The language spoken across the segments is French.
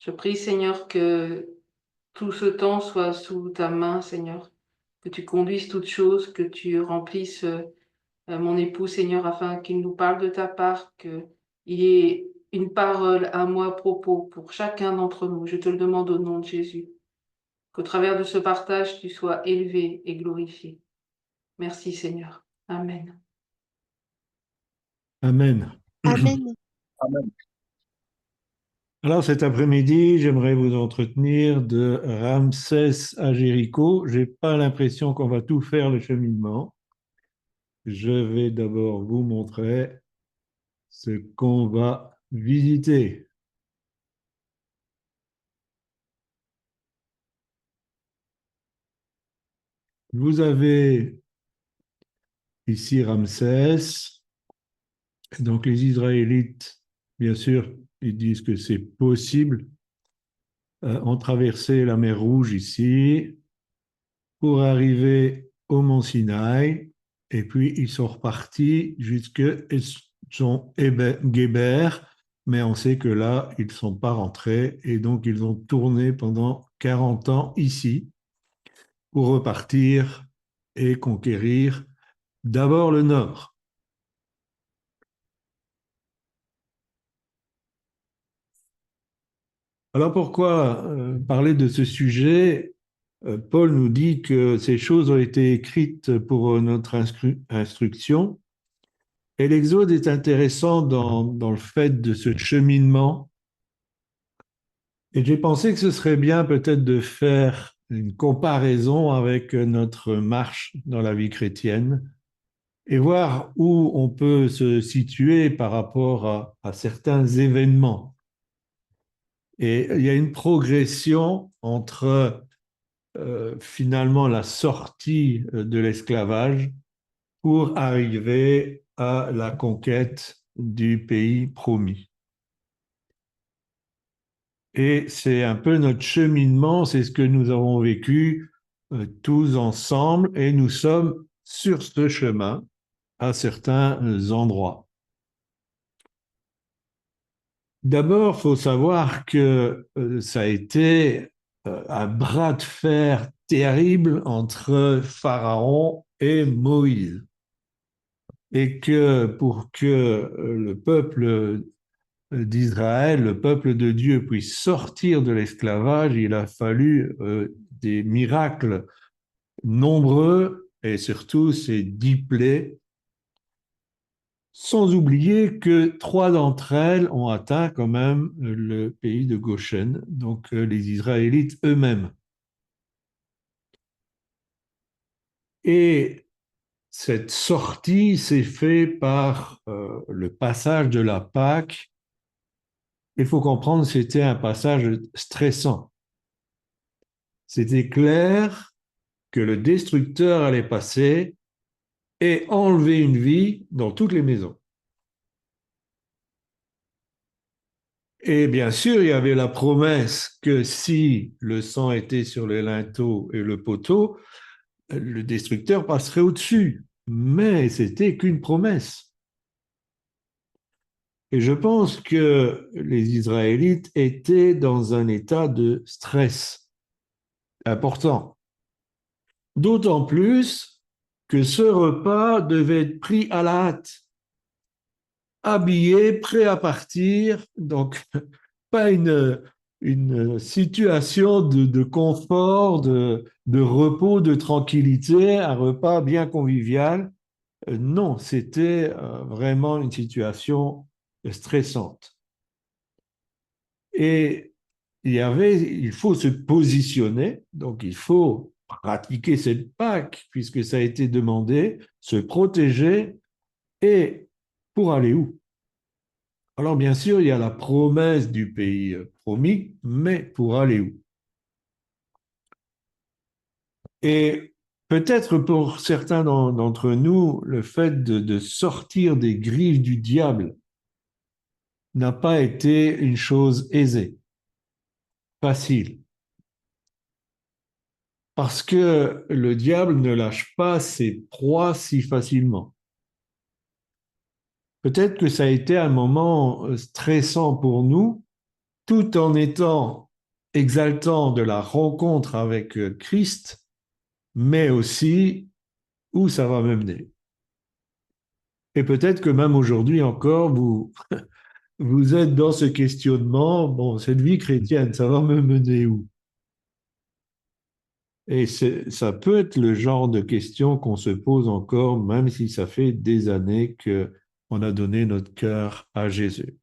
Je prie, Seigneur, que tout ce temps soit sous ta main, Seigneur, que tu conduises toutes choses, que tu remplisses mon époux, Seigneur, afin qu'il nous parle de ta part, qu'il y ait une parole, un mot à propos pour chacun d'entre nous. Je te le demande au nom de Jésus, qu'au travers de ce partage, tu sois élevé et glorifié. Merci, Seigneur. Amen. Amen. Amen. Alors cet après-midi, j'aimerais vous entretenir de Ramsès à Jéricho. J'ai pas l'impression qu'on va tout faire le cheminement. Je vais d'abord vous montrer ce qu'on va visiter. Vous avez ici Ramsès. Donc les Israélites, bien sûr, ils disent que c'est possible, ont traversé la mer Rouge ici pour arriver au mont Sinaï, et puis ils sont repartis jusque Guéber, mais on sait que là, ils ne sont pas rentrés, et donc ils ont tourné pendant 40 ans ici pour repartir et conquérir d'abord le nord. Alors pourquoi parler de ce sujet? Paul nous dit que ces choses ont été écrites pour notre instruction. Et l'Exode est intéressant dans le fait de ce cheminement. Et j'ai pensé que ce serait bien peut-être de faire une comparaison avec notre marche dans la vie chrétienne et voir où on peut se situer par rapport à certains événements. Et il y a une progression entre finalement la sortie de l'esclavage pour arriver à la conquête du pays promis. Et c'est un peu notre cheminement, c'est ce que nous avons vécu tous ensemble et nous sommes sur ce chemin à certains endroits. D'abord, il faut savoir que ça a été un bras de fer terrible entre Pharaon et Moïse. Et que pour que le peuple d'Israël, le peuple de Dieu, puisse sortir de l'esclavage, il a fallu des miracles nombreux et surtout ces 10 plaies, sans oublier que 3 d'entre elles ont atteint quand même le pays de Goshen, donc les Israélites eux-mêmes. Et cette sortie s'est faite par le passage de la Pâque. Il faut comprendre que c'était un passage stressant. C'était clair que le destructeur allait passer et enlever une vie dans toutes les maisons. Et bien sûr, il y avait la promesse que si le sang était sur les linteaux et le poteau, le destructeur passerait au-dessus. Mais c'était qu'une promesse. Et je pense que les Israélites étaient dans un état de stress important. D'autant plus que ce repas devait être pris à la hâte, habillé, prêt à partir, donc pas une situation de confort, de repos, de tranquillité, un repas bien convivial. Non, c'était vraiment une situation stressante. Et il faut se positionner, donc il faut pratiquer cette Pâque, puisque ça a été demandé, se protéger, et pour aller où? Alors bien sûr, il y a la promesse du pays promis, mais pour aller où? Et peut-être pour certains d'entre nous, le fait de sortir des griffes du diable n'a pas été une chose aisée, facile. Parce que le diable ne lâche pas ses proies si facilement. Peut-être que ça a été un moment stressant pour nous, tout en étant exaltant de la rencontre avec Christ, mais aussi où ça va me mener. Et peut-être que même aujourd'hui encore, vous êtes dans ce questionnement, bon, cette vie chrétienne, ça va me mener où? Et ça peut être le genre de question qu'on se pose encore, même si ça fait des années qu'on a donné notre cœur à Jésus.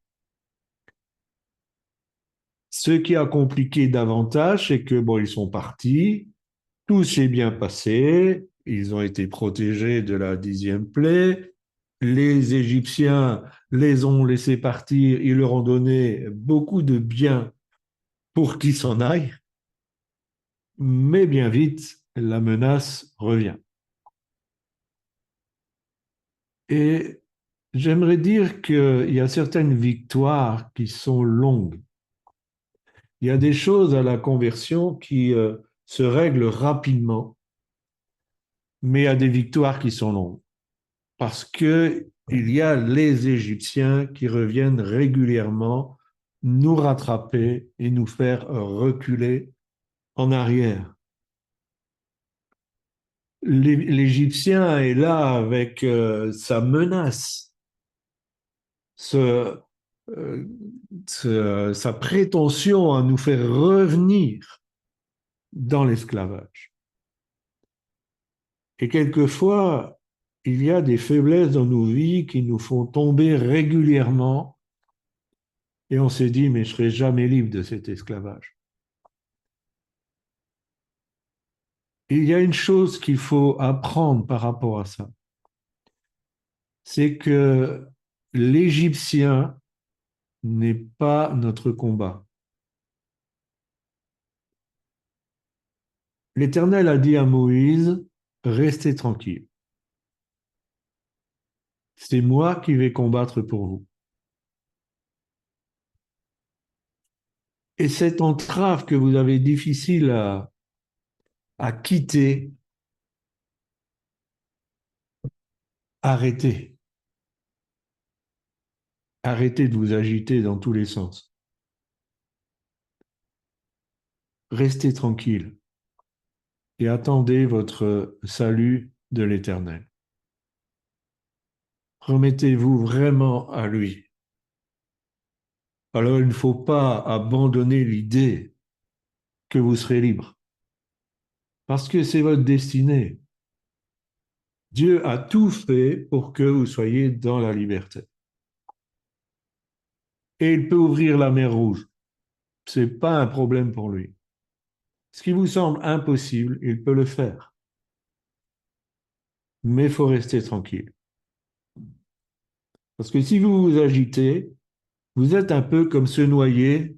Ce qui a compliqué davantage, c'est que, bon, ils sont partis, tout s'est bien passé, ils ont été protégés de la 10e plaie, les Égyptiens les ont laissés partir, ils leur ont donné beaucoup de biens pour qu'ils s'en aillent, mais bien vite, la menace revient. Et j'aimerais dire qu'il y a certaines victoires qui sont longues. Il y a des choses à la conversion qui se règlent rapidement, mais il y a des victoires qui sont longues. Parce que il y a les Égyptiens qui reviennent régulièrement nous rattraper et nous faire reculer en arrière. L'Égyptien est là avec sa menace, ce, euh, sa prétention à nous faire revenir dans l'esclavage. Et quelquefois, il y a des faiblesses dans nos vies qui nous font tomber régulièrement et on s'est dit, mais je serai jamais libre de cet esclavage. Il y a une chose qu'il faut apprendre par rapport à ça, c'est que l'Égyptien n'est pas notre combat. L'Éternel a dit à Moïse, restez tranquille. C'est moi qui vais combattre pour vous. Et cette entrave que vous avez difficile à quitter, arrêtez. Arrêtez de vous agiter dans tous les sens. Restez tranquille et attendez votre salut de l'Éternel. Remettez-vous vraiment à lui. Alors il ne faut pas abandonner l'idée que vous serez libre, parce que c'est votre destinée. Dieu a tout fait pour que vous soyez dans la liberté. Et il peut ouvrir la mer Rouge. Ce n'est pas un problème pour lui. Ce qui vous semble impossible, il peut le faire. Mais il faut rester tranquille. Parce que si vous vous agitez, vous êtes un peu comme ce noyé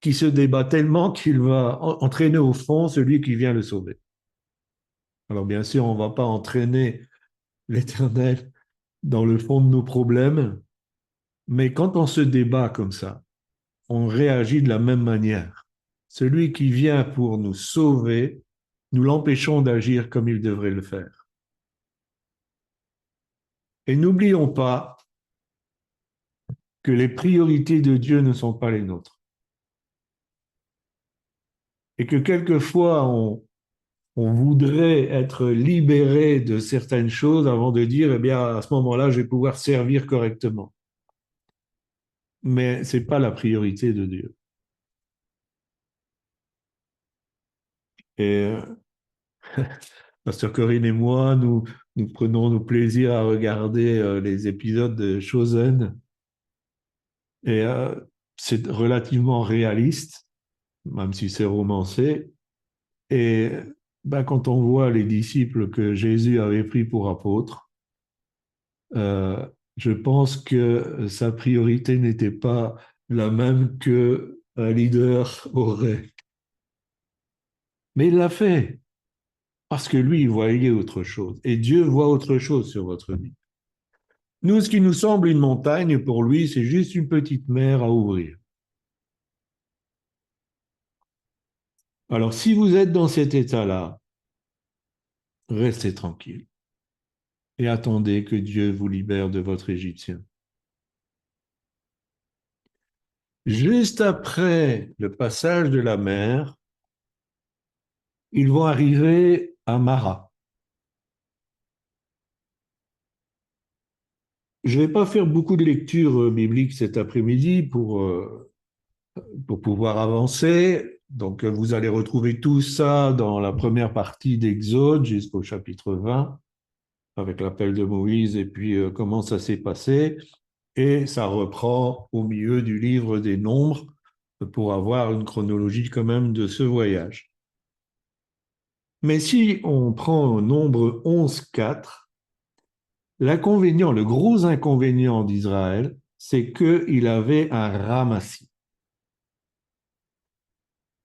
qui se débat tellement qu'il va entraîner au fond celui qui vient le sauver. Alors bien sûr, on ne va pas entraîner l'Éternel dans le fond de nos problèmes, mais quand on se débat comme ça, on réagit de la même manière. Celui qui vient pour nous sauver, nous l'empêchons d'agir comme il devrait le faire. Et n'oublions pas que les priorités de Dieu ne sont pas les nôtres. Et que quelquefois, on voudrait être libéré de certaines choses avant de dire, eh bien, à ce moment-là, je vais pouvoir servir correctement. Mais ce n'est pas la priorité de Dieu. Et Pasteur Corinne et moi, nous prenons nos plaisirs à regarder les épisodes de Chosen. Et c'est relativement réaliste, même si c'est romancé. Et ben, quand on voit les disciples que Jésus avait pris pour apôtres, euh, je pense que sa priorité n'était pas la même qu'un leader aurait. Mais il l'a fait, parce que lui, il voyait autre chose. Et Dieu voit autre chose sur votre vie. Nous, ce qui nous semble une montagne, pour lui, c'est juste une petite mer à ouvrir. Alors, si vous êtes dans cet état-là, restez tranquille et attendez que Dieu vous libère de votre Égyptien. Juste après le passage de la mer, ils vont arriver à Mara. Je ne vais pas faire beaucoup de lectures bibliques cet après-midi pour pouvoir avancer. Donc, vous allez retrouver tout ça dans la première partie d'Exode jusqu'au chapitre 20, avec l'appel de Moïse et puis comment ça s'est passé. Et ça reprend au milieu du livre des Nombres pour avoir une chronologie quand même de ce voyage. Mais si on prend au nombre 11,4, l'inconvénient, le gros inconvénient d'Israël, c'est qu'il avait un ramassis.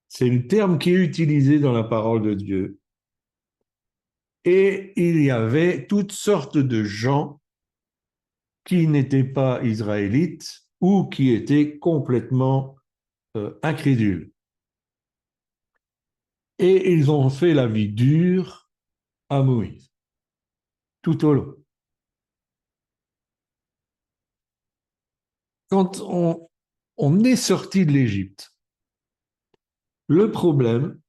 C'est le terme qui est utilisé dans la parole de Dieu. Et il y avait toutes sortes de gens qui n'étaient pas israélites ou qui étaient complètement incrédules. Et ils ont fait la vie dure à Moïse, tout au long. Quand on est sorti de l'Égypte, le problème,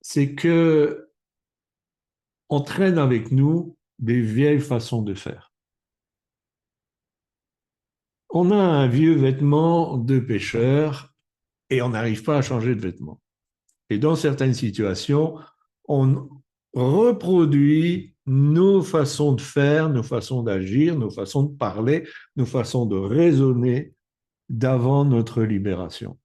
c'est que on traîne avec nous des vieilles façons de faire. On a un vieux vêtement de pêcheur et on n'arrive pas à changer de vêtement. Et dans certaines situations, on reproduit nos façons de faire, nos façons d'agir, nos façons de parler, nos façons de raisonner d'avant notre libération.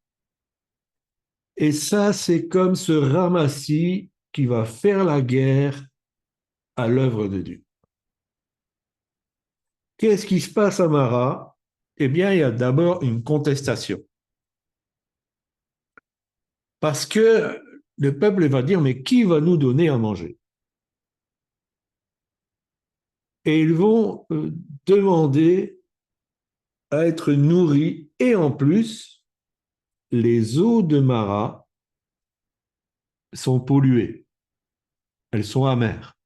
Et ça, c'est comme ce ramassis qui va faire la guerre à l'œuvre de Dieu. Qu'est-ce qui se passe à Mara? Eh bien, il y a d'abord une contestation. Parce que le peuple va dire, mais qui va nous donner à manger? Et ils vont demander à être nourris. Et en plus, les eaux de Mara sont polluées. Elles sont amères.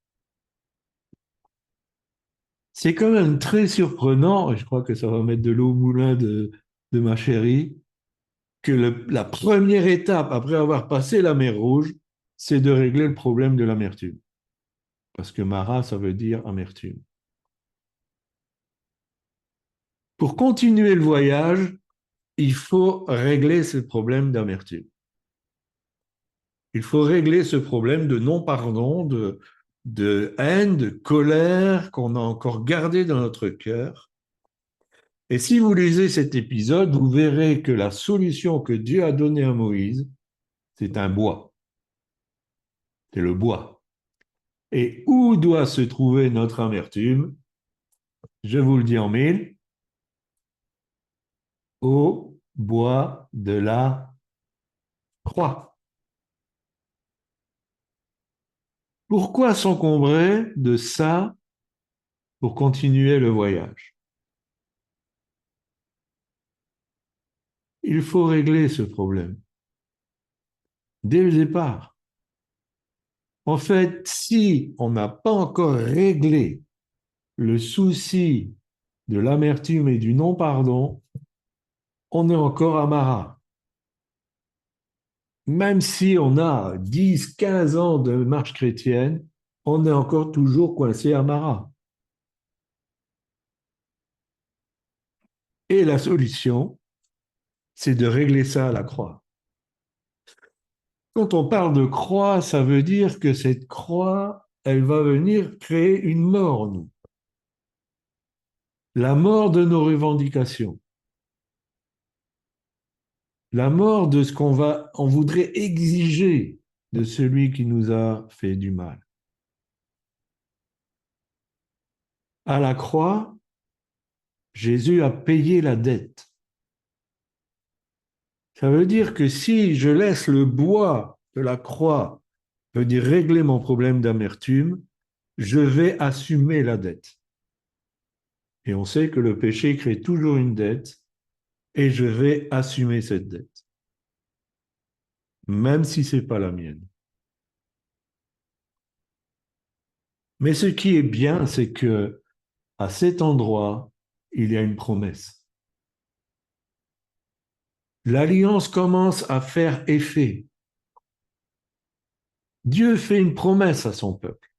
C'est quand même très surprenant, et je crois que ça va mettre de l'eau au moulin de ma chérie, que la première étape après avoir passé la mer Rouge, c'est de régler le problème de l'amertume. Parce que Mara, ça veut dire amertume. Pour continuer le voyage, il faut régler ce problème d'amertume. Il faut régler ce problème de non-pardon, de haine, de colère qu'on a encore gardé dans notre cœur. Et si vous lisez cet épisode, vous verrez que la solution que Dieu a donnée à Moïse, c'est un bois. C'est le bois. Et où doit se trouver notre amertume? Je vous le dis en mille, au bois de la croix. Pourquoi s'encombrer de ça pour continuer le voyage? Il faut régler ce problème dès le départ. En fait, si on n'a pas encore réglé le souci de l'amertume et du non-pardon, on est encore à Mara. Même si on a 10, 15 ans de marche chrétienne, on est encore toujours coincé à Mara. Et la solution, c'est de régler ça à la croix. Quand on parle de croix, ça veut dire que cette croix, elle va venir créer une mort en nous. La mort de nos revendications. La mort de ce on voudrait exiger de celui qui nous a fait du mal. À la croix, Jésus a payé la dette. Ça veut dire que si je laisse le bois de la croix venir régler mon problème d'amertume, je vais assumer la dette. Et on sait que le péché crée toujours une dette, et je vais assumer cette dette, même si ce n'est pas la mienne. Mais ce qui est bien, c'est que à cet endroit, il y a une promesse. l'alliance commence à faire effet. Dieu fait une promesse à son peuple,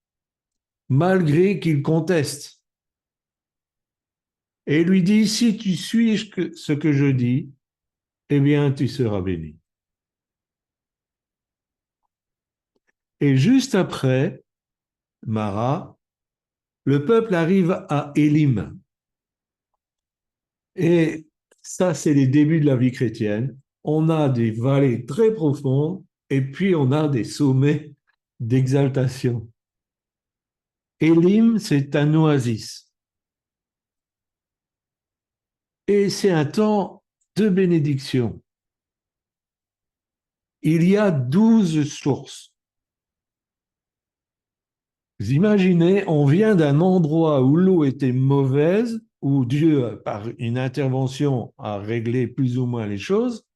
malgré qu'il conteste, et lui dit, si tu suis ce que je dis, eh bien, tu seras béni. Et juste après, Mara, le peuple arrive à Élim. Et ça, c'est les débuts de la vie chrétienne. On a des vallées très profondes et puis on a des sommets d'exaltation. Élim, c'est un oasis. Et c'est un temps de bénédiction. Il y a 12 sources. Vous imaginez, on vient d'un endroit où l'eau était mauvaise, où Dieu, par une intervention, a réglé plus ou moins les choses.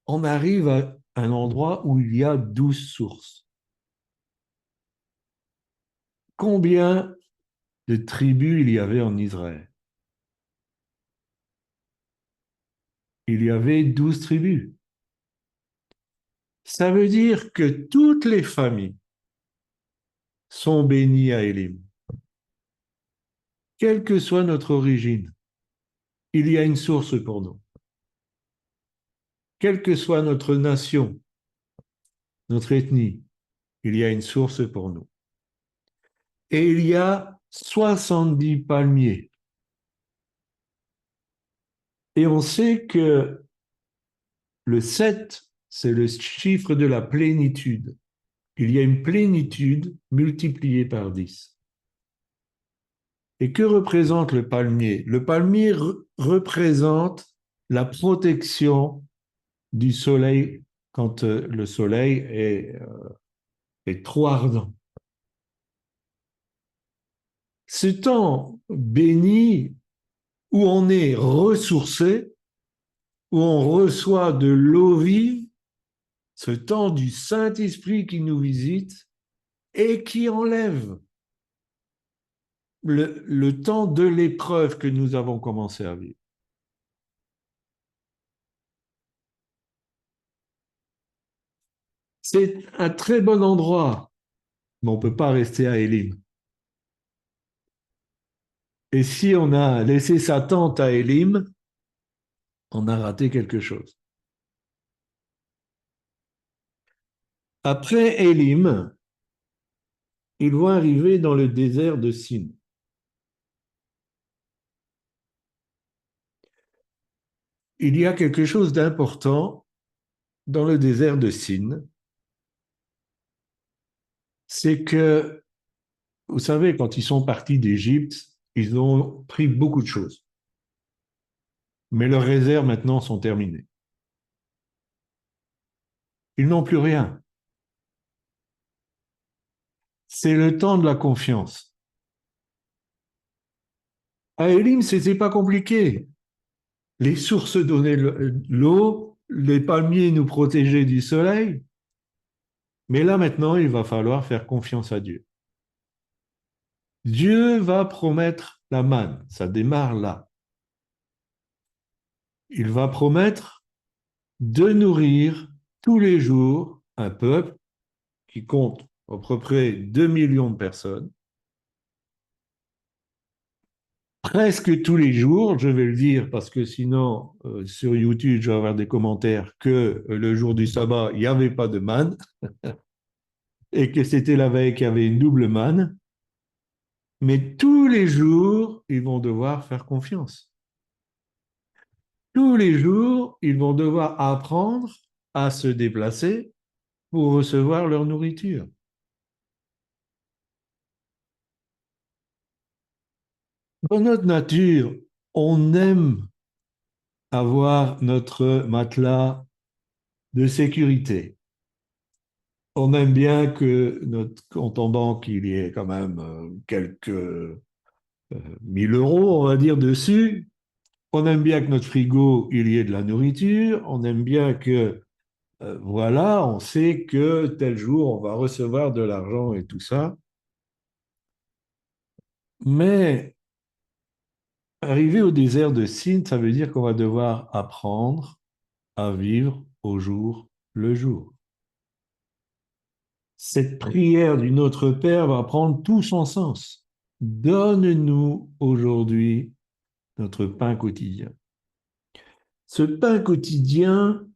On arrive à un endroit où il y a 12 sources. Combien de tribus il y avait en Israël? Il y avait 12 tribus. Ça veut dire que toutes les familles sont bénies à Élim. Quelle que soit notre origine, il y a une source pour nous. Quelle que soit notre nation, notre ethnie, il y a une source pour nous. Et il y a 70 palmiers. Et on sait que le 7, c'est le chiffre de la plénitude. Il y a une plénitude multipliée par 10. Et que représente le palmier? Le palmier représente la protection du soleil quand le soleil est trop ardent. Ce temps béni où on est ressourcé, où on reçoit de l'eau vive, ce temps du Saint-Esprit qui nous visite et qui enlève le temps de l'épreuve que nous avons commencé à vivre. C'est un très bon endroit, mais on ne peut pas rester à Élim. Et si on a laissé sa tente à Élim, on a raté quelque chose. Après Élim, ils vont arriver dans le désert de Sin. Il y a quelque chose d'important dans le désert de Sin, c'est que, vous savez, quand ils sont partis d'Égypte, ils ont pris beaucoup de choses. Mais leurs réserves maintenant sont terminées. Ils n'ont plus rien. C'est le temps de la confiance. À Élim, c'était pas compliqué. Les sources donnaient l'eau, les palmiers nous protégeaient du soleil. Mais là maintenant, il va falloir faire confiance à Dieu. Dieu va promettre la manne, ça démarre là. Il va promettre de nourrir tous les jours un peuple qui compte à peu près 2 millions de personnes. Presque tous les jours, je vais le dire parce que sinon, sur YouTube, je vais avoir des commentaires que le jour du sabbat, il n'y avait pas de manne et que c'était la veille qu'il y avait une double manne. Mais tous les jours, ils vont devoir faire confiance. Tous les jours, ils vont devoir apprendre à se déplacer pour recevoir leur nourriture. Dans notre nature, on aime avoir notre matelas de sécurité. On aime bien que notre compte en banque, il y ait quand même quelques 1 000 euros, on va dire, dessus. On aime bien que notre frigo, il y ait de la nourriture. On aime bien que, voilà, on sait que tel jour, on va recevoir de l'argent et tout ça. Mais arriver au désert de Sin, ça veut dire qu'on va devoir apprendre à vivre au jour le jour. Cette prière du Notre Père va prendre tout son sens. Donne-nous aujourd'hui notre pain quotidien. Ce pain quotidien,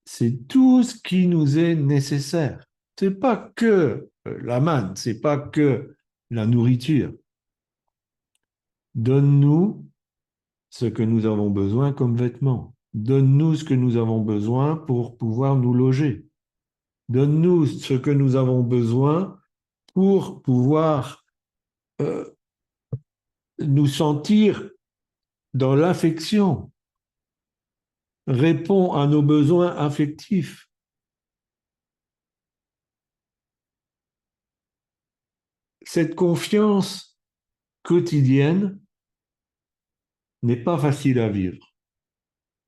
c'est tout ce qui nous est nécessaire. C'est pas que la manne, c'est pas que la nourriture. Donne-nous ce que nous avons besoin comme vêtements. Donne-nous ce que nous avons besoin pour pouvoir nous loger. Donne-nous ce que nous avons besoin pour pouvoir euh, nous sentir dans l'affection. Réponds à nos besoins affectifs. Cette confiance quotidienne n'est pas facile à vivre,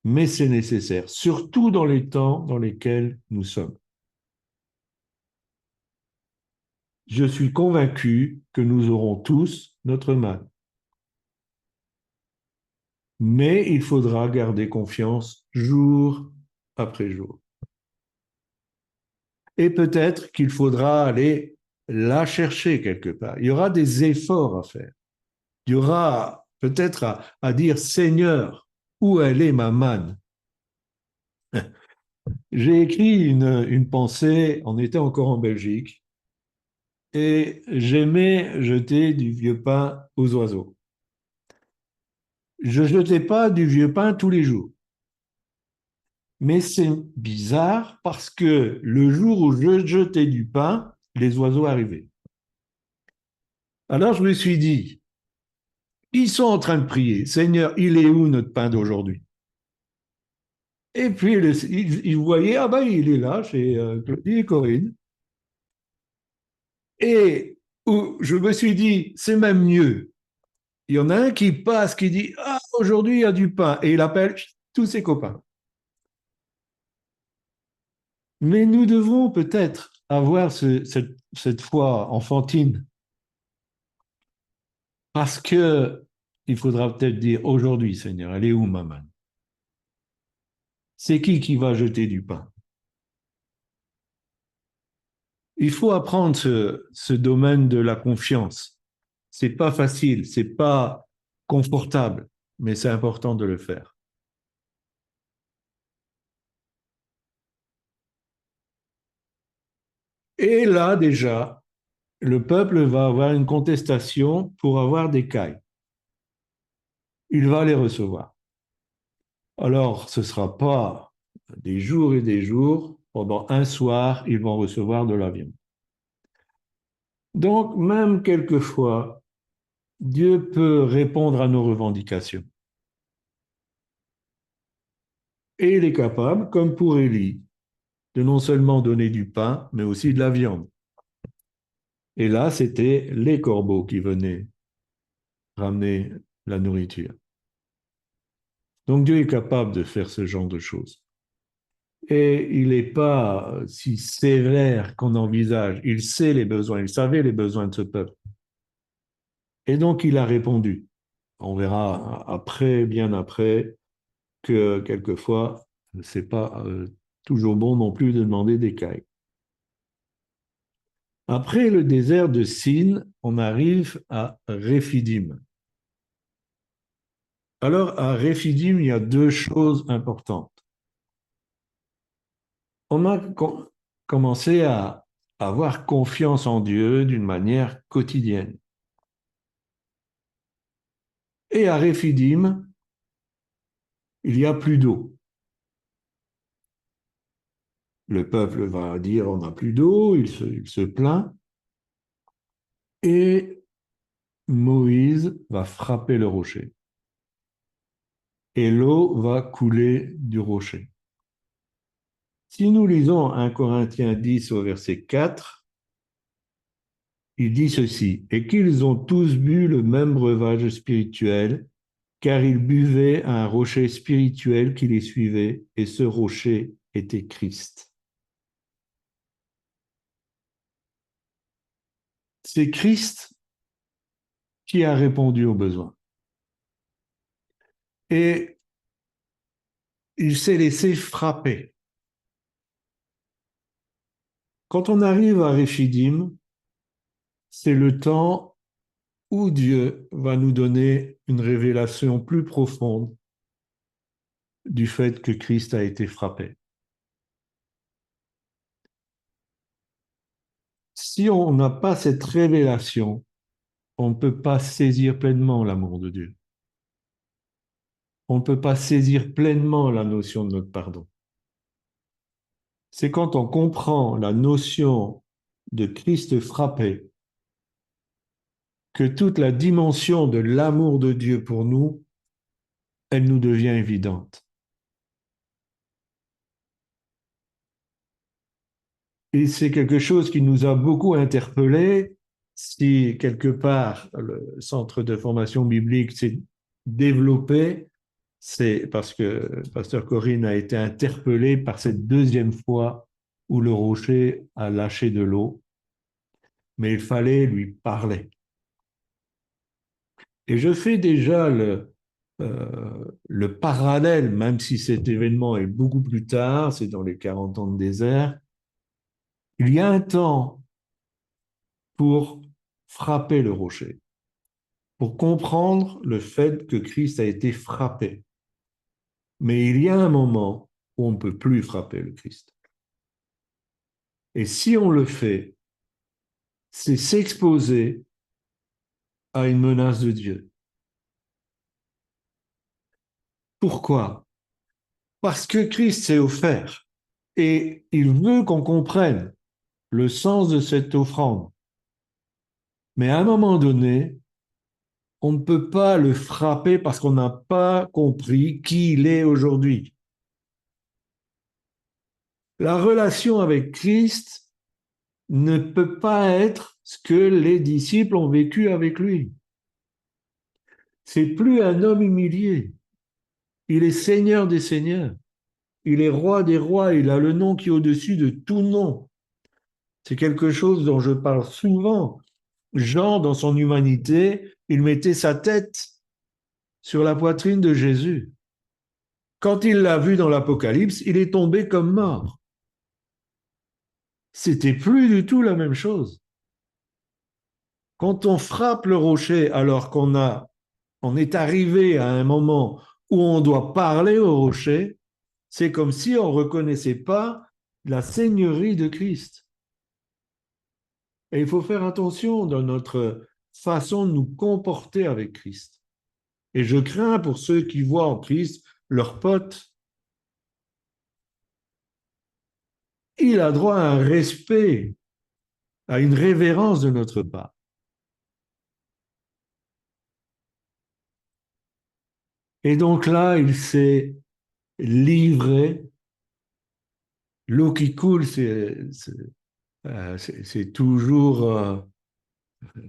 mais c'est nécessaire, surtout dans les temps dans lesquels nous sommes. Je suis convaincu que nous aurons tous notre mal. Mais il faudra garder confiance jour après jour. Et peut-être qu'il faudra aller la chercher quelque part. Il y aura des efforts à faire. Il y aura peut-être à dire, Seigneur, où elle est ma manne? J'ai écrit une pensée, on était encore en Belgique, et j'aimais jeter du vieux pain aux oiseaux. Je ne jetais pas du vieux pain tous les jours. Mais c'est bizarre parce que le jour où je jetais du pain, les oiseaux arrivaient. Alors je me suis dit, ils sont en train de prier, Seigneur, il est où notre pain d'aujourd'hui? Et puis ils voyaient, ah ben il est là chez Claudie et Corinne. Et où je me suis dit, c'est même mieux. Il y en a un qui passe, qui dit, ah aujourd'hui il y a du pain, et il appelle tous ses copains. Mais nous devons peut-être avoir cette foi enfantine. Parce que il faudra peut-être dire aujourd'hui, Seigneur, elle est où ma manne? C'est qui va jeter du pain? Il faut apprendre ce domaine de la confiance. C'est pas facile, c'est pas confortable, mais c'est important de le faire. Et là, déjà, le peuple va avoir une contestation pour avoir des cailles. Il va les recevoir. Alors, ce ne sera pas des jours et des jours. Pendant un soir, ils vont recevoir de la viande. Donc, même quelquefois, Dieu peut répondre à nos revendications. Et il est capable, comme pour Élie, de non seulement donner du pain, mais aussi de la viande. Et là, c'était les corbeaux qui venaient ramener la nourriture. Donc Dieu est capable de faire ce genre de choses. Et il n'est pas si sévère qu'on envisage. Il sait les besoins, il savait les besoins de ce peuple. Et donc il a répondu. On verra après, bien après, que quelquefois, c'est pas toujours bon non plus de demander des cailles. Après le désert de Sin, on arrive à Rephidim. Alors, à Rephidim, il y a deux choses importantes. On a commencé à avoir confiance en Dieu d'une manière quotidienne. Et à Rephidim, il n'y a plus d'eau. Le peuple va dire on n'a plus d'eau, il se plaint. Et Moïse va frapper le rocher. Et l'eau va couler du rocher. Si nous lisons 1 Corinthiens 10 au verset 4, il dit ceci, et qu'ils ont tous bu le même breuvage spirituel, car ils buvaient à un rocher spirituel qui les suivait, et ce rocher était Christ. C'est Christ qui a répondu aux besoins. Et il s'est laissé frapper. Quand on arrive à Réphidim, c'est le temps où Dieu va nous donner une révélation plus profonde du fait que Christ a été frappé. Si on n'a pas cette révélation, on ne peut pas saisir pleinement l'amour de Dieu. On ne peut pas saisir pleinement la notion de notre pardon. C'est quand on comprend la notion de Christ frappé que toute la dimension de l'amour de Dieu pour nous, elle nous devient évidente. Et c'est quelque chose qui nous a beaucoup interpellés. Si quelque part le centre de formation biblique s'est développé, c'est parce que Pasteur Corinne a été interpellé par cette deuxième fois où le rocher a lâché de l'eau, mais il fallait lui parler. Et je fais déjà le parallèle, même si cet événement est beaucoup plus tard, c'est dans les 40 ans de désert. Il y a un temps pour frapper le rocher, pour comprendre le fait que Christ a été frappé. Mais il y a un moment où on ne peut plus frapper le Christ. Et si on le fait, c'est s'exposer à une menace de Dieu. Pourquoi? Parce que Christ s'est offert et il veut qu'on comprenne le sens de cette offrande. Mais à un moment donné, on ne peut pas le frapper parce qu'on n'a pas compris qui il est aujourd'hui. La relation avec Christ ne peut pas être ce que les disciples ont vécu avec lui. C'est plus un homme humilié. Il est Seigneur des Seigneurs. Il est roi des rois. Il a le nom qui est au-dessus de tout nom. C'est quelque chose dont je parle souvent. Jean, dans son humanité, il mettait sa tête sur la poitrine de Jésus. Quand il l'a vu dans l'Apocalypse, il est tombé comme mort. C'était plus du tout la même chose. Quand on frappe le rocher alors on est arrivé à un moment où on doit parler au rocher, c'est comme si on ne reconnaissait pas la seigneurie de Christ. Et il faut faire attention dans notre façon de nous comporter avec Christ. Et je crains pour ceux qui voient en Christ leur pote. Il a droit à un respect, à une révérence de notre part. Et donc là, il s'est livré. L'eau qui coule, c'est toujours,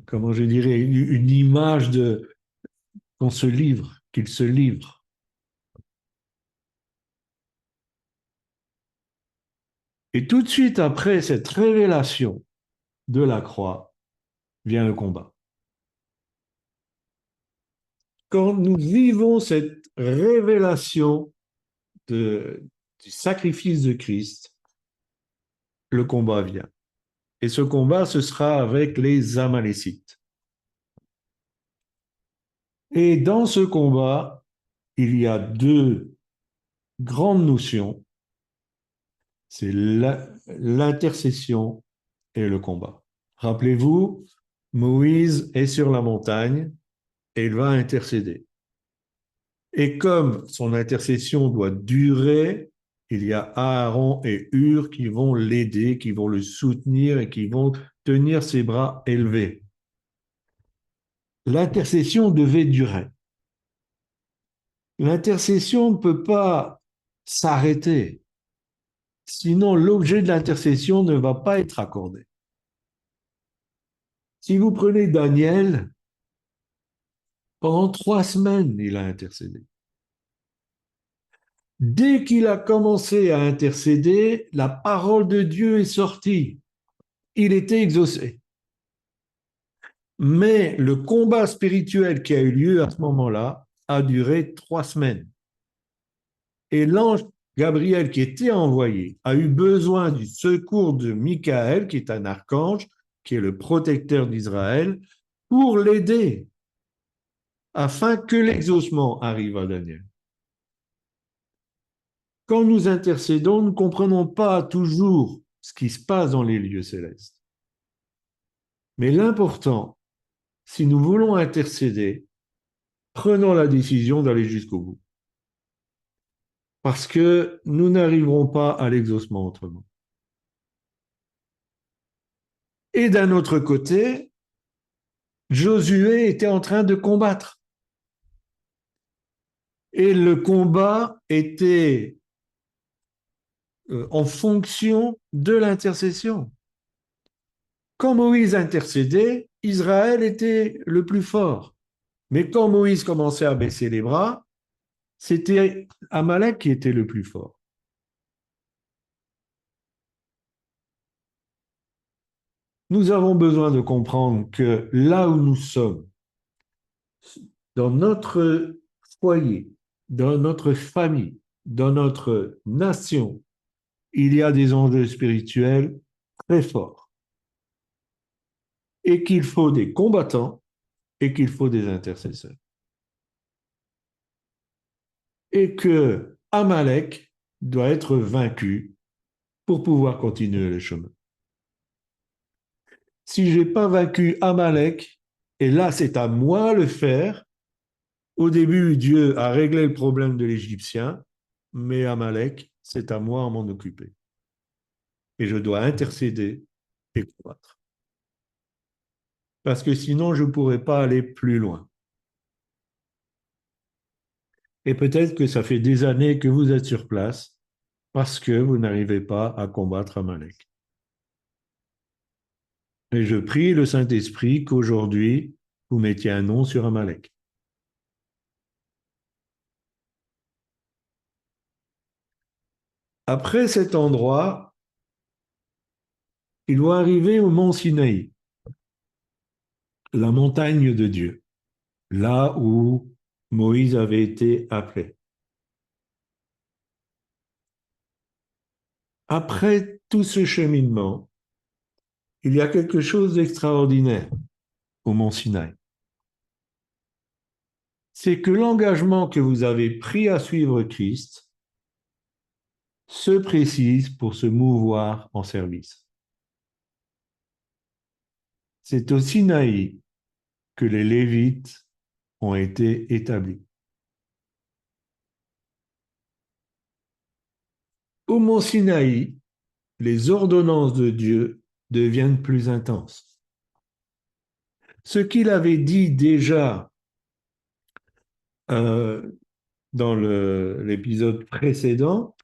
comment je dirais, une image de qu'on se livre, qu'il se livre. Et tout de suite après cette révélation de la croix, vient le combat. Quand nous vivons cette révélation du sacrifice de Christ, le combat vient. Et ce combat, ce sera avec les Amalécites. Et dans ce combat, il y a deux grandes notions, c'est l'intercession et le combat. Rappelez-vous, Moïse est sur la montagne et il va intercéder. Et comme son intercession doit durer, il y a Aaron et Hur qui vont l'aider, qui vont le soutenir et qui vont tenir ses bras élevés. L'intercession devait durer. L'intercession ne peut pas s'arrêter, sinon l'objet de l'intercession ne va pas être accordé. Si vous prenez Daniel, pendant 3 semaines, il a intercédé. Dès qu'il a commencé à intercéder, la parole de Dieu est sortie. Il était exaucé. Mais le combat spirituel qui a eu lieu à ce moment-là a duré 3 semaines. Et l'ange Gabriel, qui était envoyé, a eu besoin du secours de Michael, qui est un archange, qui est le protecteur d'Israël, pour l'aider, afin que l'exaucement arrive à Daniel. Quand nous intercédons, nous ne comprenons pas toujours ce qui se passe dans les lieux célestes. Mais l'important, si nous voulons intercéder, prenons la décision d'aller jusqu'au bout. Parce que nous n'arriverons pas à l'exaucement autrement. Et d'un autre côté, Josué était en train de combattre. Et le combat était en fonction de l'intercession. Quand Moïse intercédait, Israël était le plus fort. Mais quand Moïse commençait à baisser les bras, c'était Amalek qui était le plus fort. Nous avons besoin de comprendre que là où nous sommes, dans notre foyer, dans notre famille, dans notre nation, il y a des enjeux spirituels très forts. Et qu'il faut des combattants et qu'il faut des intercesseurs. Et que Amalek doit être vaincu pour pouvoir continuer le chemin. Si je n'ai pas vaincu Amalek, et là c'est à moi de le faire, au début Dieu a réglé le problème de l'Égyptien, mais Amalek, c'est à moi à m'en occuper. Et je dois intercéder et combattre. Parce que sinon, je ne pourrais pas aller plus loin. Et peut-être que ça fait des années que vous êtes sur place parce que vous n'arrivez pas à combattre Amalek. Et je prie le Saint-Esprit qu'aujourd'hui, vous mettiez un nom sur Amalek. Après cet endroit, il doit arriver au mont Sinaï, la montagne de Dieu, là où Moïse avait été appelé. Après tout ce cheminement, il y a quelque chose d'extraordinaire au mont Sinaï. C'est que l'engagement que vous avez pris à suivre Christ se précise pour se mouvoir en service. C'est au Sinaï que les Lévites ont été établis. Au mont Sinaï, les ordonnances de Dieu deviennent plus intenses. Ce qu'il avait dit déjà euh, dans l'épisode précédent,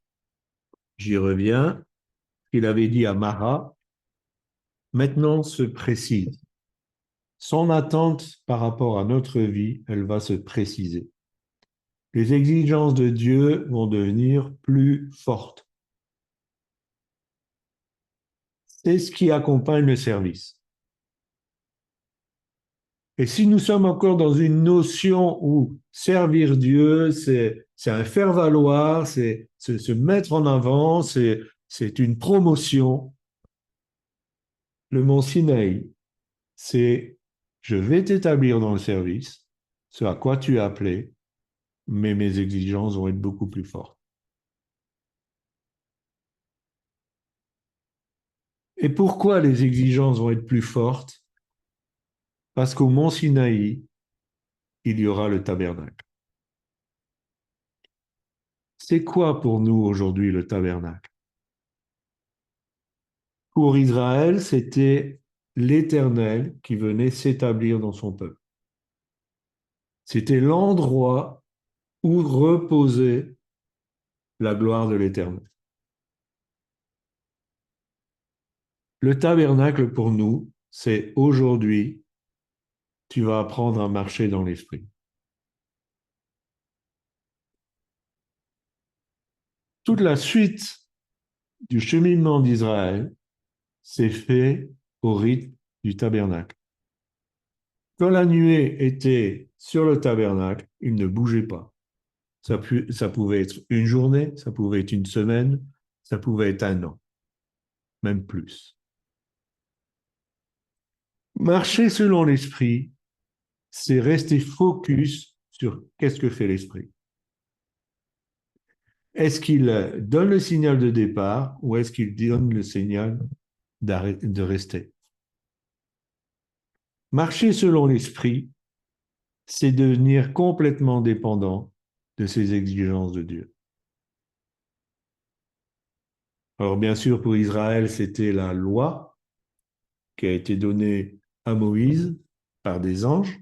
j'y reviens, qu'il avait dit à Mara, maintenant se précise. Son attente par rapport à notre vie, elle va se préciser. Les exigences de Dieu vont devenir plus fortes. C'est ce qui accompagne le service. Et si nous sommes encore dans une notion où servir Dieu, c'est un faire-valoir, c'est se mettre en avant, c'est une promotion, le mont Sinaï, c'est je vais t'établir dans le service, ce à quoi tu es appelé, mais mes exigences vont être beaucoup plus fortes. Et pourquoi les exigences vont être plus fortes? Parce qu'au mont Sinaï, il y aura le tabernacle. C'est quoi pour nous aujourd'hui le tabernacle? Pour Israël, c'était l'Éternel qui venait s'établir dans son peuple. C'était l'endroit où reposait la gloire de l'Éternel. Le tabernacle pour nous, c'est aujourd'hui, tu vas apprendre à marcher dans l'esprit. Toute la suite du cheminement d'Israël s'est fait au rite du tabernacle. Quand la nuée était sur le tabernacle, il ne bougeait pas. Ça pouvait être une journée, ça pouvait être une semaine, ça pouvait être un an, même plus. Marcher selon l'esprit, c'est rester focus sur qu'est-ce que fait l'esprit. Est-ce qu'il donne le signal de départ ou est-ce qu'il donne le signal de rester? Marcher selon l'esprit, c'est devenir complètement dépendant de ces exigences de Dieu. Alors bien sûr, pour Israël, c'était la loi qui a été donnée à Moïse par des anges,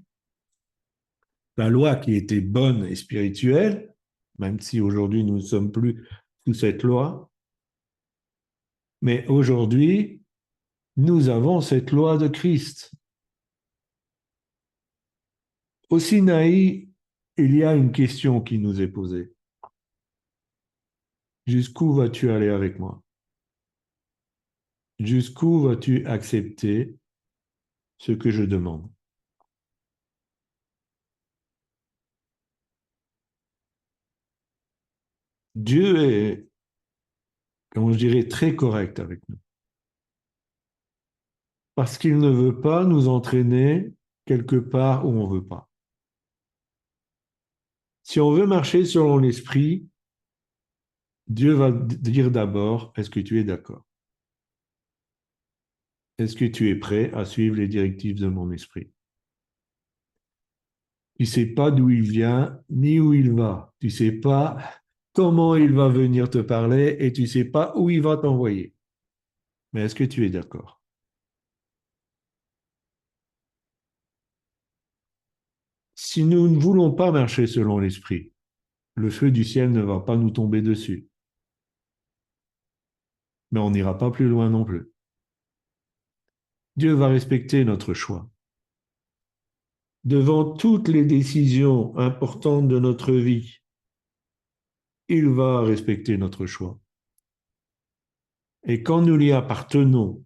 la loi qui était bonne et spirituelle, même si aujourd'hui nous ne sommes plus sous cette loi, mais aujourd'hui, nous avons cette loi de Christ. Au Sinaï, il y a une question qui nous est posée. Jusqu'où vas-tu aller avec moi? Jusqu'où vas-tu accepter ce que je demande? Dieu est, comment je dirais, très correct avec nous. Parce qu'il ne veut pas nous entraîner quelque part où on ne veut pas. Si on veut marcher selon l'esprit, Dieu va dire d'abord, est-ce que tu es d'accord? Est-ce que tu es prêt à suivre les directives de mon esprit? Tu ne sais pas d'où il vient ni où il va. Tu ne sais pas comment il va venir te parler et tu ne sais pas où il va t'envoyer. Mais est-ce que tu es d'accord? Si nous ne voulons pas marcher selon l'esprit, le feu du ciel ne va pas nous tomber dessus. Mais on n'ira pas plus loin non plus. Dieu va respecter notre choix. Devant toutes les décisions importantes de notre vie, il va respecter notre choix. Et quand nous lui appartenons,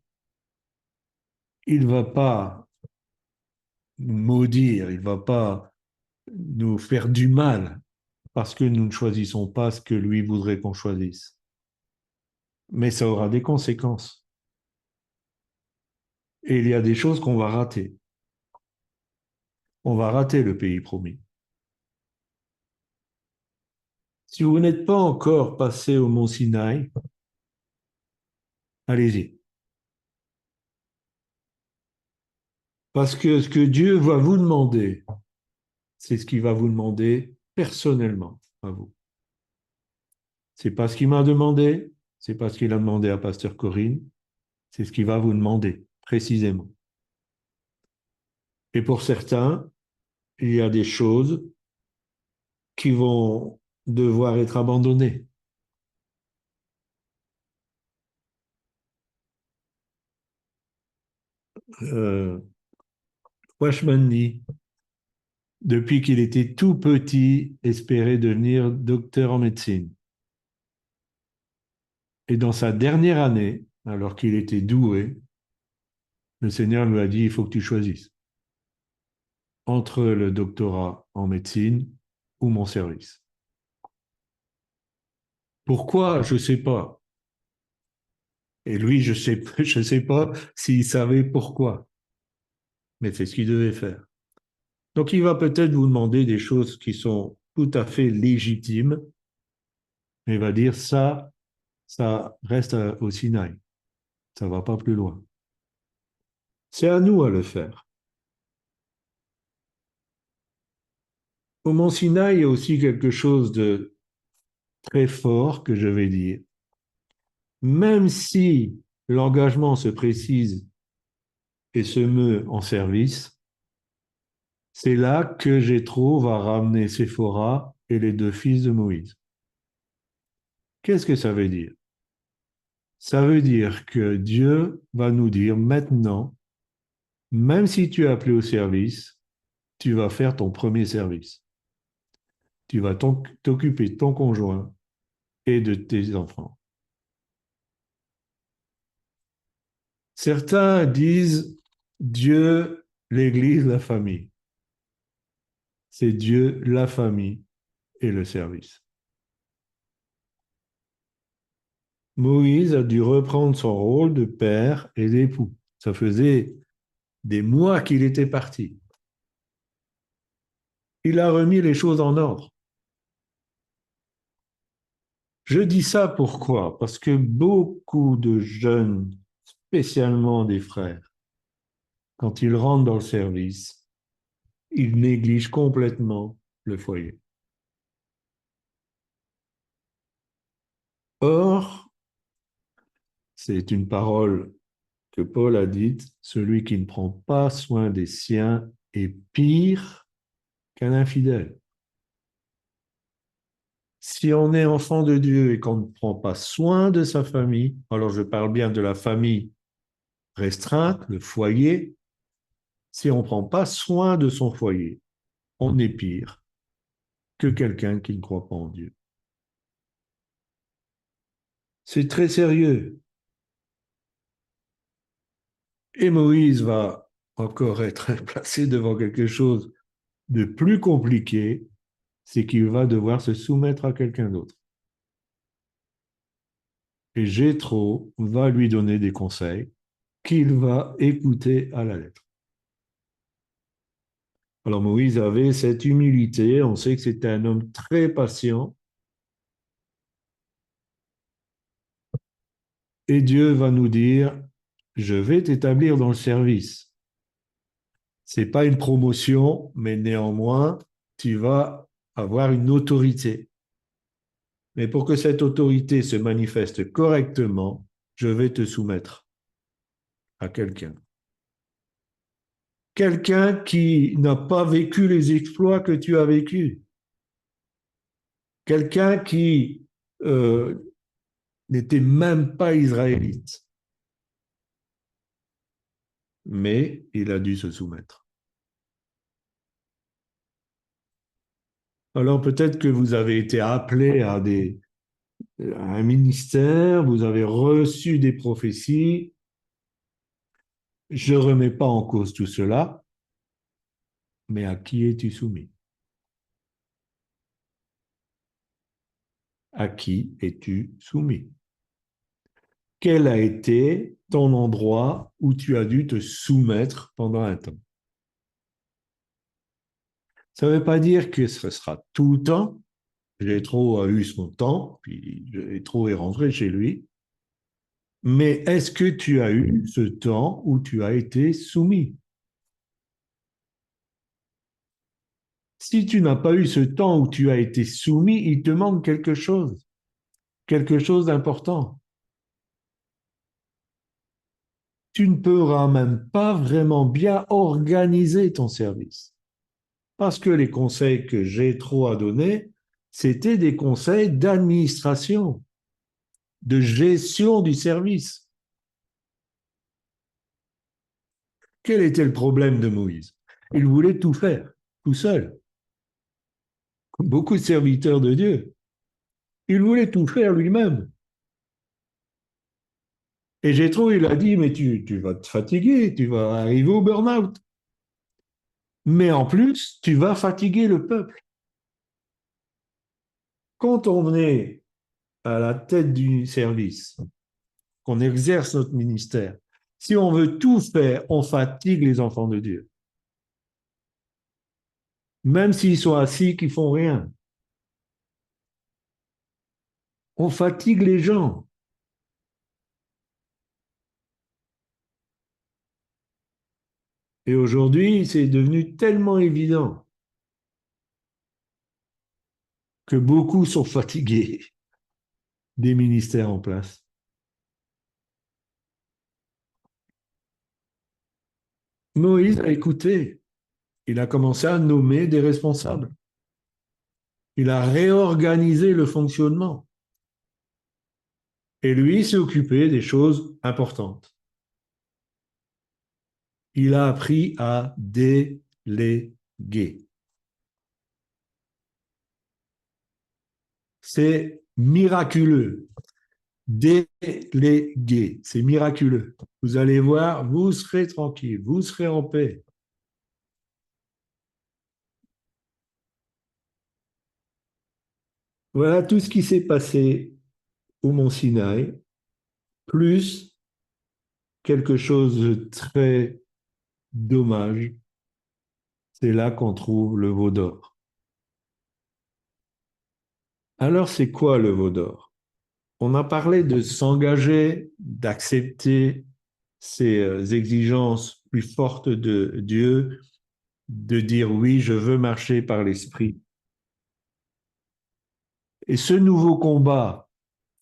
il ne va pas nous maudire, il ne va pas nous faire du mal parce que nous ne choisissons pas ce que lui voudrait qu'on choisisse. Mais ça aura des conséquences. Et il y a des choses qu'on va rater. On va rater le pays promis. Si vous n'êtes pas encore passé au mont Sinaï, allez-y. Parce que ce que Dieu va vous demander, c'est ce qu'il va vous demander personnellement à vous. C'est pas ce qu'il m'a demandé, c'est pas ce qu'il a demandé à Pasteur Corinne, c'est ce qu'il va vous demander précisément. Et pour certains, il y a des choses qui vont devoir être abandonnées. Euh, Washman Nee, depuis qu'il était tout petit, espérait devenir docteur en médecine. Et dans sa dernière année, alors qu'il était doué, le Seigneur lui a dit, il faut que tu choisisses entre le doctorat en médecine ou mon service. Pourquoi? Je ne sais pas. Et lui, je sais pas s'il savait pourquoi, mais c'est ce qu'il devait faire. Donc, il va peut-être vous demander des choses qui sont tout à fait légitimes, mais il va dire ça reste au Sinaï. Ça va pas plus loin. C'est à nous à le faire. Au Mont Sinaï, il y a aussi quelque chose de très fort que je vais dire. Même si l'engagement se précise et se meut en service, c'est là que Jéthro va ramener Séphora et les deux fils de Moïse. Qu'est-ce que ça veut dire? Ça veut dire que Dieu va nous dire maintenant, même si tu es appelé au service, tu vas faire ton premier service. Tu vas t'occuper de ton conjoint et de tes enfants. Certains disent Dieu, l'Église, la famille. C'est Dieu, la famille et le service. Moïse a dû reprendre son rôle de père et d'époux. Ça faisait des mois qu'il était parti. Il a remis les choses en ordre. Je dis ça pourquoi? Parce que beaucoup de jeunes, spécialement des frères, quand ils rentrent dans le service, ils négligent complètement le foyer. Or, c'est une parole que Paul a dite, celui qui ne prend pas soin des siens est pire qu'un infidèle. Si on est enfant de Dieu et qu'on ne prend pas soin de sa famille, alors je parle bien de la famille restreinte, le foyer, si on ne prend pas soin de son foyer, on est pire que quelqu'un qui ne croit pas en Dieu. C'est très sérieux. Et Moïse va encore être placé devant quelque chose de plus compliqué, c'est qu'il va devoir se soumettre à quelqu'un d'autre. Et Jéthro va lui donner des conseils qu'il va écouter à la lettre. Alors Moïse avait cette humilité, on sait que c'était un homme très patient, et Dieu va nous dire, je vais t'établir dans le service. C'est pas une promotion, mais néanmoins, tu vas avoir une autorité. Mais pour que cette autorité se manifeste correctement, je vais te soumettre à quelqu'un. Quelqu'un qui n'a pas vécu les exploits que tu as vécus. Quelqu'un qui n'était même pas israélite. Mais il a dû se soumettre. Alors peut-être que vous avez été appelé à un ministère, vous avez reçu des prophéties. Je ne remets pas en cause tout cela, mais à qui es-tu soumis? À qui es-tu soumis? Quel a été ton endroit où tu as dû te soumettre pendant un temps? Ça ne veut pas dire que ce sera tout le temps. Jéthro a eu son temps, puis Jéthro est rentré chez lui. Mais est-ce que tu as eu ce temps où tu as été soumis? Si tu n'as pas eu ce temps où tu as été soumis, il te manque quelque chose d'important. Tu ne pourras même pas vraiment bien organiser ton service. Parce que les conseils que j'ai trop à donner, c'était des conseils d'administration, de gestion du service. Quel était le problème de Moïse? Il voulait tout faire, tout seul. Comme beaucoup de serviteurs de Dieu. Il voulait tout faire lui-même. Et Jéthro, il a dit, mais tu vas te fatiguer, tu vas arriver au burn-out. Mais en plus, tu vas fatiguer le peuple. Quand on est à la tête du service, qu'on exerce notre ministère, si on veut tout faire, on fatigue les enfants de Dieu. Même s'ils sont assis, qu'ils font rien. On fatigue les gens. Et aujourd'hui, c'est devenu tellement évident que beaucoup sont fatigués des ministères en place. Moïse a écouté. Il a commencé à nommer des responsables. Il a réorganisé le fonctionnement. Et lui s'est occupé des choses importantes. Il a appris à déléguer. C'est miraculeux. Déléguer, c'est miraculeux. Vous allez voir, vous serez tranquille, vous serez en paix. Voilà tout ce qui s'est passé au mont Sinaï, plus quelque chose de très dommage, c'est là qu'on trouve le veau d'or. Alors c'est quoi le veau d'or? On a parlé de s'engager, d'accepter ces exigences plus fortes de Dieu, de dire oui, je veux marcher par l'Esprit. Et ce nouveau combat,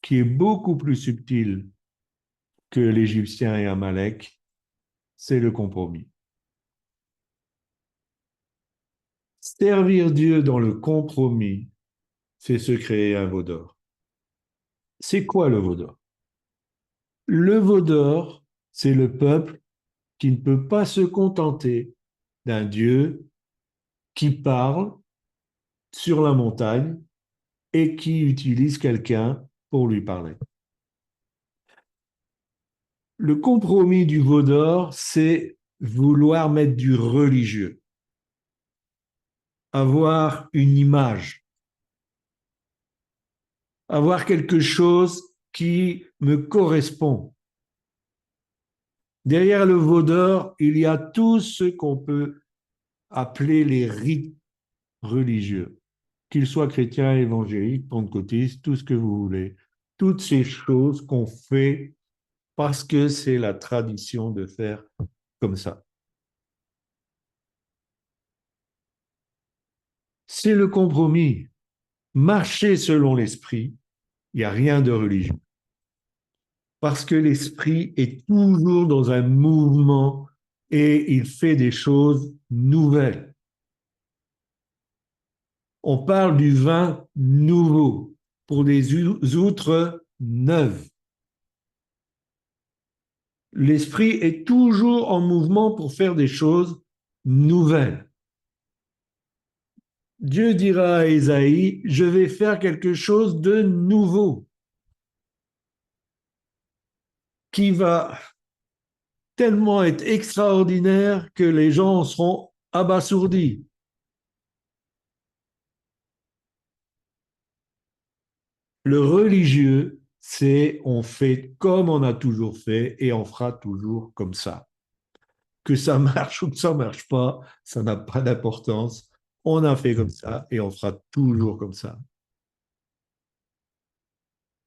qui est beaucoup plus subtil que l'Égyptien et Amalek, c'est le compromis. Servir Dieu dans le compromis, c'est se créer un veau d'or. C'est quoi le veau d'or? Le veau d'or, c'est le peuple qui ne peut pas se contenter d'un Dieu qui parle sur la montagne et qui utilise quelqu'un pour lui parler. Le compromis du veau d'or, c'est vouloir mettre du religieux, avoir une image, avoir quelque chose qui me correspond. Derrière le veau d'or, il y a tout ce qu'on peut appeler les rites religieux, qu'ils soient chrétiens, évangéliques, pentecôtistes, tout ce que vous voulez. Toutes ces choses qu'on fait parce que c'est la tradition de faire comme ça. C'est le compromis. Marcher selon l'esprit, il n'y a rien de religieux. Parce que l'esprit est toujours dans un mouvement et il fait des choses nouvelles. On parle du vin nouveau pour des outres neuves. L'esprit est toujours en mouvement pour faire des choses nouvelles. Dieu dira à Ésaïe, je vais faire quelque chose de nouveau qui va tellement être extraordinaire que les gens seront abasourdis. Le religieux, c'est on fait comme on a toujours fait et on fera toujours comme ça. Que ça marche ou que ça ne marche pas, ça n'a pas d'importance. On a fait comme ça et on fera toujours comme ça.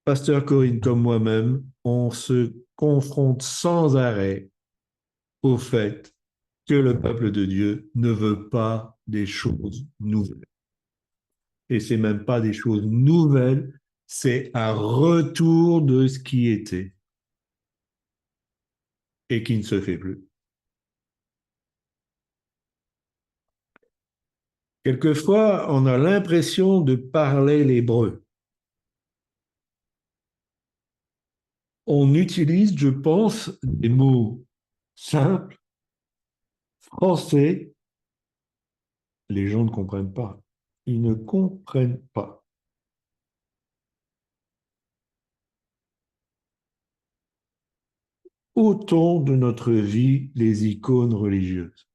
Pasteur Corinne comme moi-même, on se confronte sans arrêt au fait que le peuple de Dieu ne veut pas des choses nouvelles. Et c'est même pas des choses nouvelles, c'est un retour de ce qui était et qui ne se fait plus. Quelquefois, on a l'impression de parler l'hébreu. On utilise, je pense, des mots simples, français. Les gens ne comprennent pas. Ils ne comprennent pas. Autant de notre vie les icônes religieuses.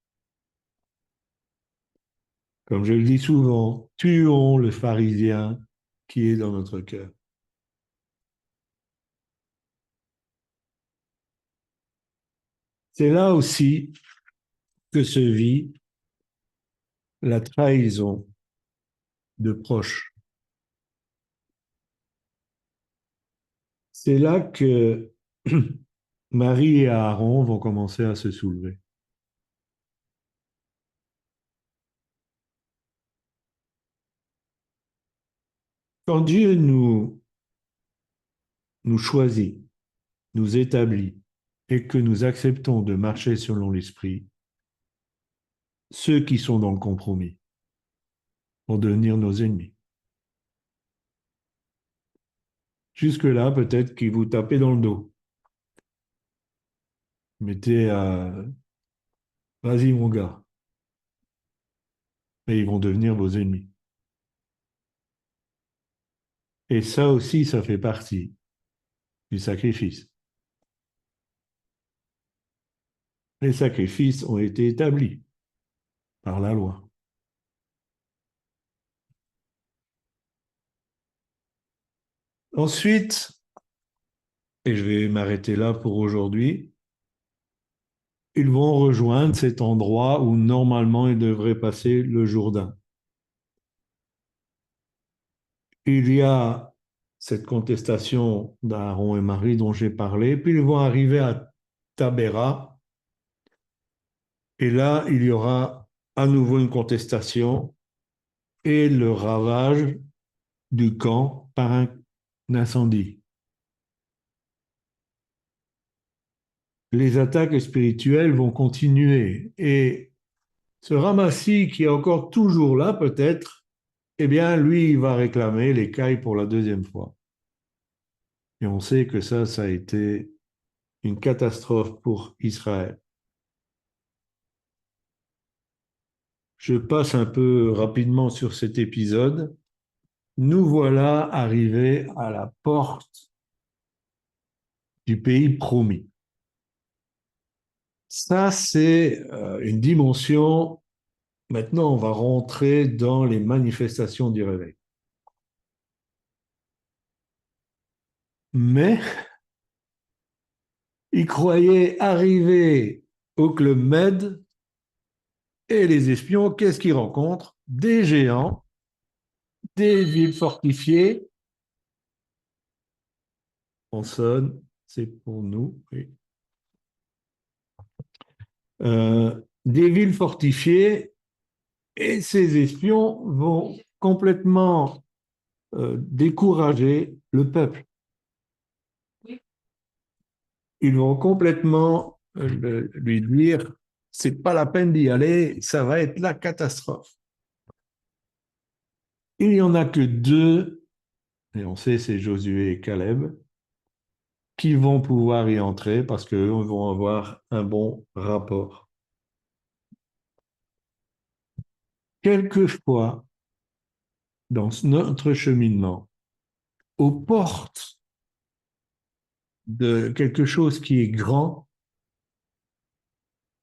Comme je le dis souvent, tuons le pharisien qui est dans notre cœur. C'est là aussi que se vit la trahison de proches. C'est là que Marie et Aaron vont commencer à se soulever. Quand Dieu nous choisit, nous établit et que nous acceptons de marcher selon l'Esprit, ceux qui sont dans le compromis vont devenir nos ennemis. Jusque-là, peut-être qu'ils vous tapent dans le dos. Mettez à vas-y mon gars, et ils vont devenir vos ennemis. Et ça aussi, ça fait partie du sacrifice. Les sacrifices ont été établis par la loi. Ensuite, et je vais m'arrêter là pour aujourd'hui, ils vont rejoindre cet endroit où normalement ils devraient passer le Jourdain. Il y a cette contestation d'Aaron et Marie dont j'ai parlé, puis ils vont arriver à Tabéra, et là, il y aura à nouveau une contestation et le ravage du camp par un incendie. Les attaques spirituelles vont continuer et ce Ramassi qui est encore toujours là peut-être, eh bien lui, il va réclamer l'écaille pour la deuxième fois. Et on sait que ça a été une catastrophe pour Israël. Je passe un peu rapidement sur cet épisode. Nous voilà arrivés à la porte du pays promis. Ça, c'est une dimension. Maintenant, on va rentrer dans les manifestations du réveil. Mais ils croyaient arriver au Club Med et les espions, qu'est-ce qu'ils rencontrent? Des géants, des villes fortifiées. On sonne, c'est pour nous. Oui. Des villes fortifiées et ces espions vont complètement décourager le peuple. Ils vont complètement lui dire, c'est pas la peine d'y aller, ça va être la catastrophe. Il n'y en a que deux, et on sait c'est Josué et Caleb, qui vont pouvoir y entrer parce qu'eux vont avoir un bon rapport. Quelquefois, dans notre cheminement, aux portes de quelque chose qui est grand,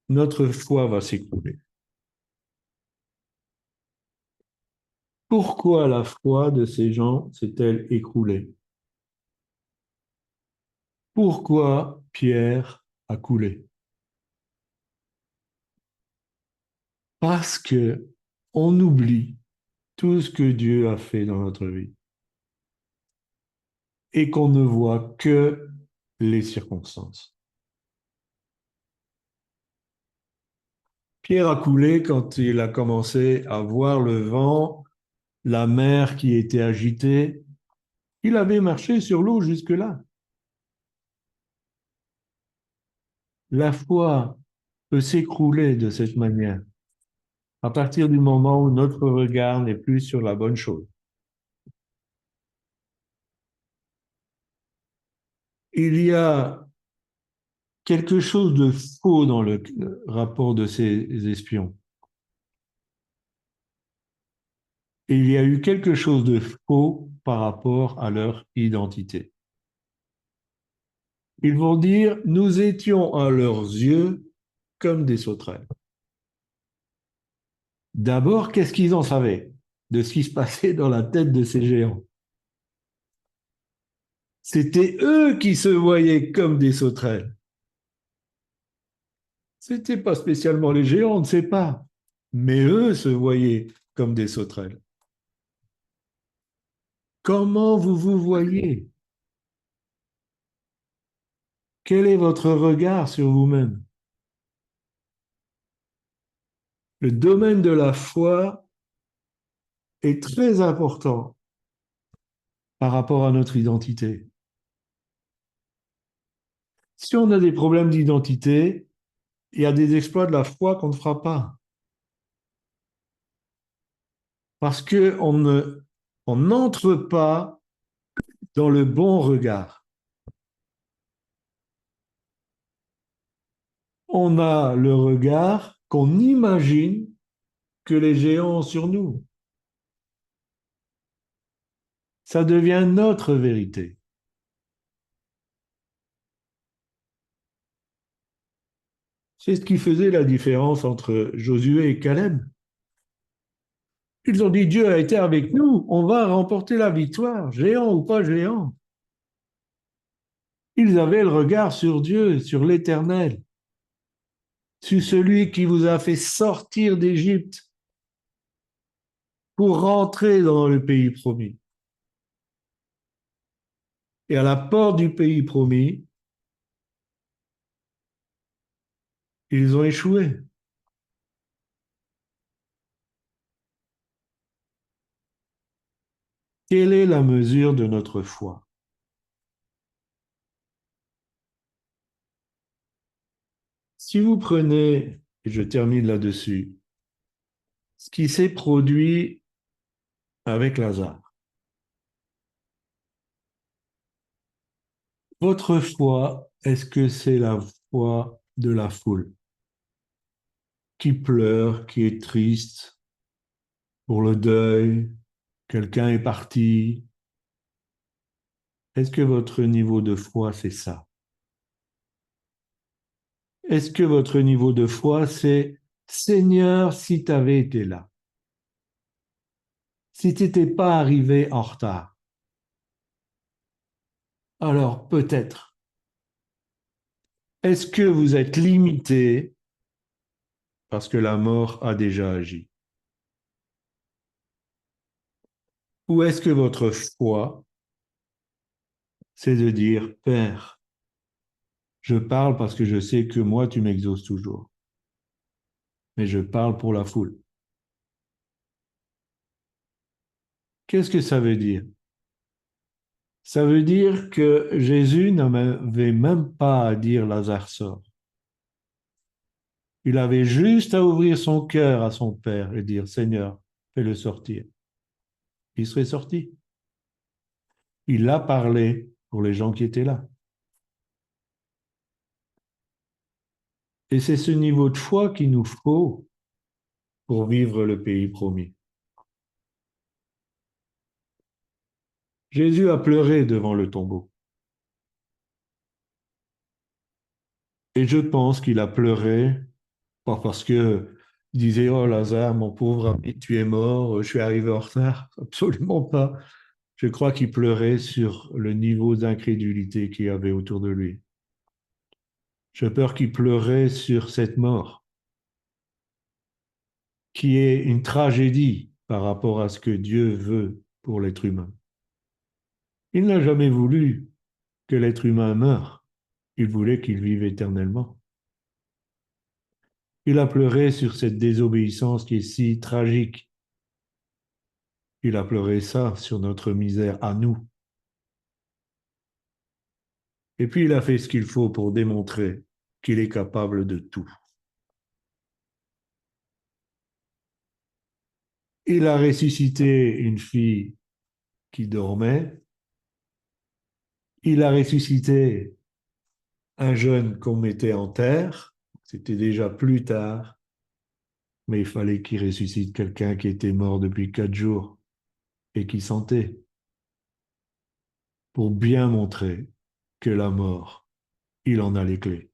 notre foi va s'écrouler. Pourquoi la foi de ces gens s'est-elle écroulée? Pourquoi Pierre a coulé? Parce que on oublie tout ce que Dieu a fait dans notre vie et qu'on ne voit que les circonstances. Pierre a coulé quand il a commencé à voir le vent, la mer qui était agitée. Il avait marché sur l'eau jusque-là. La foi peut s'écrouler de cette manière à partir du moment où notre regard n'est plus sur la bonne chose. Il y a quelque chose de faux dans le rapport de ces espions. Et il y a eu quelque chose de faux par rapport à leur identité. Ils vont dire, nous étions à leurs yeux comme des sauterelles. D'abord, qu'est-ce qu'ils en savaient de ce qui se passait dans la tête de ces géants? C'était eux qui se voyaient comme des sauterelles. C'était pas spécialement les géants, on ne sait pas. Mais eux se voyaient comme des sauterelles. Comment vous vous voyez? Quel est votre regard sur vous-même? Le domaine de la foi est très important par rapport à notre identité. Si on a des problèmes d'identité, il y a des exploits de la foi qu'on ne fera pas. Parce on n'entre pas dans le bon regard. On a le regard qu'on imagine que les géants ont sur nous. Ça devient notre vérité. C'est ce qui faisait la différence entre Josué et Caleb. Ils ont dit, Dieu a été avec nous, on va remporter la victoire, géant ou pas géant. Ils avaient le regard sur Dieu, sur l'Éternel, sur celui qui vous a fait sortir d'Égypte pour rentrer dans le pays promis. Et à la porte du pays promis, ils ont échoué. Quelle est la mesure de notre foi? Si vous prenez, et je termine là-dessus, ce qui s'est produit avec Lazare, votre foi, est-ce que c'est la foi de la foule qui pleure, qui est triste pour le deuil, quelqu'un est parti? Est-ce que votre niveau de foi, c'est ça? Est-ce que votre niveau de foi, c'est Seigneur, si tu avais été là, si tu n'étais pas arrivé en retard, alors peut-être. Est-ce que vous êtes limité parce que la mort a déjà agi? Ou est-ce que votre foi, c'est de dire, Père, je parle parce que je sais que moi, tu m'exauces toujours, mais je parle pour la foule. Qu'est-ce que ça veut dire? Ça veut dire que Jésus n'avait même pas à dire Lazare sort. Il avait juste à ouvrir son cœur à son Père et dire, Seigneur, fais-le sortir. Il serait sorti. Il a parlé pour les gens qui étaient là. Et c'est ce niveau de foi qu'il nous faut pour vivre le pays promis. Jésus a pleuré devant le tombeau. Et je pense qu'il a pleuré, pas parce que il disait, oh Lazare, mon pauvre ami, tu es mort, je suis arrivé en retard. Absolument pas. Je crois qu'il pleurait sur le niveau d'incrédulité qu'il y avait autour de lui. J'ai peur qu'il pleurait sur cette mort, qui est une tragédie par rapport à ce que Dieu veut pour l'être humain. Il n'a jamais voulu que l'être humain meure. Il voulait qu'il vive éternellement. Il a pleuré sur cette désobéissance qui est si tragique. Il a pleuré ça sur notre misère à nous. Et puis il a fait ce qu'il faut pour démontrer qu'il est capable de tout. Il a ressuscité une fille qui dormait. Il a ressuscité un jeune qu'on mettait en terre. C'était déjà plus tard, mais il fallait qu'il ressuscite quelqu'un qui était mort depuis 4 jours et qui sentait, pour bien montrer que la mort, il en a les clés.